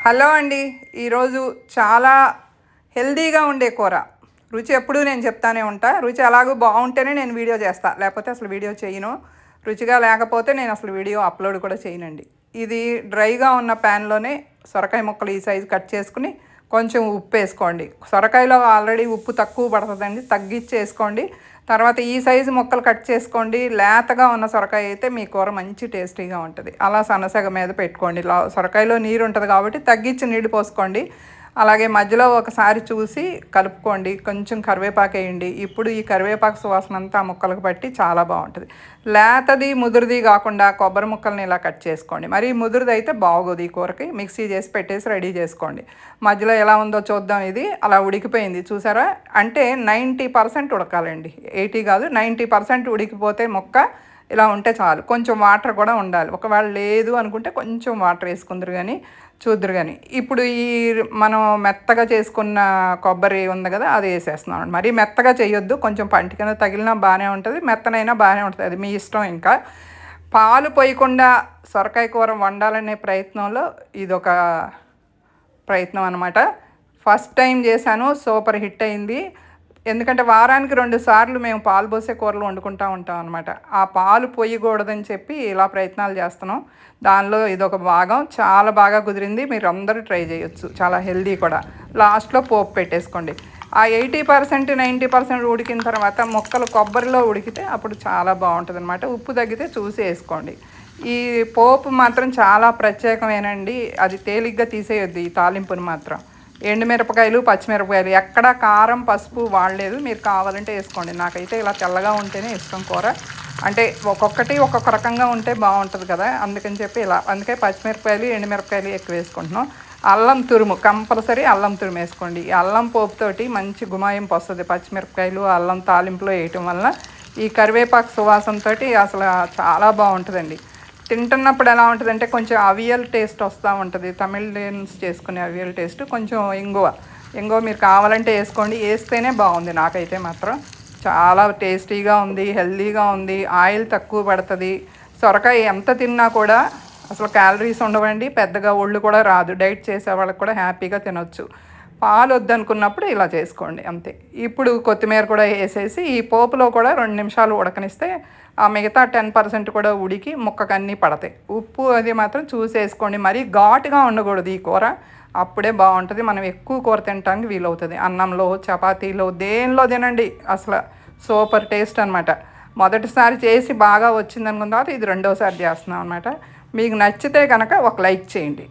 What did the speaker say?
Hello అండి. ఈరోజు చాలా హెల్దీగా ఉండే కూర. రుచి ఎప్పుడూ నేను చెప్తానే ఉంటా. రుచి ఎలాగో బాగుంటేనే నేను వీడియో చేస్తా, లేకపోతే అసలు వీడియో చేయను. రుచిగా లేకపోతే నేను అసలు వీడియో అప్లోడ్ కూడా చేయనండి. ఇది డ్రైగా ఉన్న ప్యాన్లోనే సొరకాయ ముక్కలు ఈ సైజు కట్ చేసుకుని కొంచెం ఉప్పు వేసుకోండి. సొరకాయలో ఆల్రెడీ ఉప్పు తక్కువ పడుతుందండి, తగ్గించి వేసుకోండి. తర్వాత ఈ సైజు ముక్కలు కట్ చేసుకోండి. లేతగా ఉన్న సొరకాయ అయితే మీ కూర మంచి టేస్టీగా ఉంటుంది. అలా సన్నసగ మీద పెట్టుకోండి. సొరకాయలో నీరు ఉంటుంది కాబట్టి తగ్గించి నీళ్ళు పోసుకోండి. అలాగే మధ్యలో ఒకసారి చూసి కలుపుకోండి. కొంచెం కరివేపాకు వేయండి. ఇప్పుడు ఈ కరివేపాకు సువాసన అంతా ఆ ముక్కలకు పట్టి చాలా బాగుంటుంది. లేతది ముదురుది కాకుండా కొబ్బరి ముక్కల్ని ఇలా కట్ చేసుకోండి. మరి ముదురుది అయితే బాగోదు. ఈ కూరకి మిక్సీ చేసి పెట్టేసి రెడీ చేసుకోండి. మధ్యలో ఎలా ఉందో చూద్దాం. ఇది అలా ఉడికిపోయింది చూసారా. అంటే 90% ఉడకాలండి, 80 కాదు, 90% ఉడికిపోతే ముక్క ఇలా ఉంటే చాలు. కొంచెం వాటర్ కూడా ఉండాలి. ఒకవేళ లేదు అనుకుంటే కొంచెం వాటర్ వేసుకుందరు కానీ చూద్దరు కానీ. ఇప్పుడు ఈ మనం మెత్తగా చేసుకున్న కొబ్బరి ఉంది కదా, అది వేసేస్తున్నాం. మరీ మెత్తగా చేయొద్దు, కొంచెం పంటికన తగిలినా బాగానే ఉంటుంది, మెత్తనైనా బాగానే ఉంటుంది, అది మీ ఇష్టం. ఇంకా పాలు పోయకుండా సొరకాయ కూర వండాలనే ప్రయత్నంలో ఇదొక ప్రయత్నం అనమాట. ఫస్ట్ టైం చేశాను, సూపర్ హిట్ అయింది. ఎందుకంటే వారానికి 2 సార్లు మేము పాలు పోసే కూరలు వండుకుంటూ ఉంటాం అనమాట. ఆ పాలు పొయ్యకూడదని చెప్పి ఇలా ప్రయత్నాలు చేస్తున్నాం. దానిలో ఇదొక భాగం. చాలా బాగా కుదిరింది. మీరు అందరూ ట్రై చేయొచ్చు, చాలా హెల్దీ కూడా. లాస్ట్లో పోపు పెట్టేసుకోండి. ఆ 80% 90% ఉడికిన తర్వాత ముక్కలు కొబ్బరిలో ఉడికితే అప్పుడు చాలా బాగుంటుంది అనమాట. ఉప్పు తగ్గితే చూసి వేసుకోండి. ఈ పోపు మాత్రం చాలా ప్రత్యేకమేనండి. అది తేలిగ్గా తీసేయొద్దు. ఈ తాలింపుని మాత్రం ఎండుమిరపకాయలు, పచ్చిమిరపకాయలు, ఎక్కడ కారం పసుపు వాడలేదు. మీరు కావాలంటే వేసుకోండి. నాకైతే ఇలా తెల్లగా ఉంటేనే ఇష్టం కూర. అంటే ఒక్కొక్కటి ఒక్కొక్క రకంగా ఉంటే బాగుంటుంది కదా, అందుకని చెప్పి ఇలా. అందుకే పచ్చిమిరపకాయలు, ఎండుమిరపకాయలు ఎక్కువ వేసుకుంటున్నాం. అల్లం తురుము కంపల్సరీ, అల్లం తురుము వేసుకోండి. ఈ అల్లం పోపుతోటి మంచి గుమాయింపు వస్తుంది. పచ్చిమిరపకాయలు అల్లం తాలింపులో వేయటం వల్ల ఈ కరివేపాకు సువాసనతో అసలు చాలా బాగుంటుందండి. తింటున్నప్పుడు ఎలా ఉంటుందంటే కొంచెం అవియల్ టేస్ట్ వస్తూ ఉంటుంది. తమిళన్స్ చేసుకునే అవియల్ టేస్ట్. కొంచెం ఇంగువ మీరు కావాలంటే వేసుకోండి. వేస్తేనే బాగుంది. నాకైతే మాత్రం చాలా టేస్టీగా ఉంది, హెల్తీగా ఉంది, ఆయిల్ తక్కువ పడుతుంది. సొరకాయ ఎంత తిన్నా కూడా అసలు క్యాలరీస్ ఉండవండి, పెద్దగా ఒళ్ళు కూడా రాదు. డైట్ చేసే వాళ్ళకి కూడా హ్యాపీగా తినొచ్చు. పాలు వద్దనుకున్నప్పుడు ఇలా చేసుకోండి అంతే. ఇప్పుడు కొత్తిమీర కూడా వేసేసి ఈ పోపులో కూడా 2 నిమిషాలు ఉడకనిస్తే ఆ మిగతా 10% కూడా ఉడికి ముక్కకు అన్నీ పడతాయి. ఉప్పు అది మాత్రం చూసి వేసుకోండి. మరీ ఘాటుగా ఉండకూడదు ఈ కూర, అప్పుడే బాగుంటుంది. మనం ఎక్కువ కూర తినడానికి వీలవుతుంది. అన్నంలో, చపాతీలో, దేనిలో తినండి. అసలు సూపర్ టేస్ట్ అనమాట. మొదటిసారి చేసి బాగా వచ్చిందనుకున్న తర్వాత ఇది రెండోసారి చేస్తున్నాం అనమాట. మీకు నచ్చితే కనుక ఒక లైక్ చేయండి.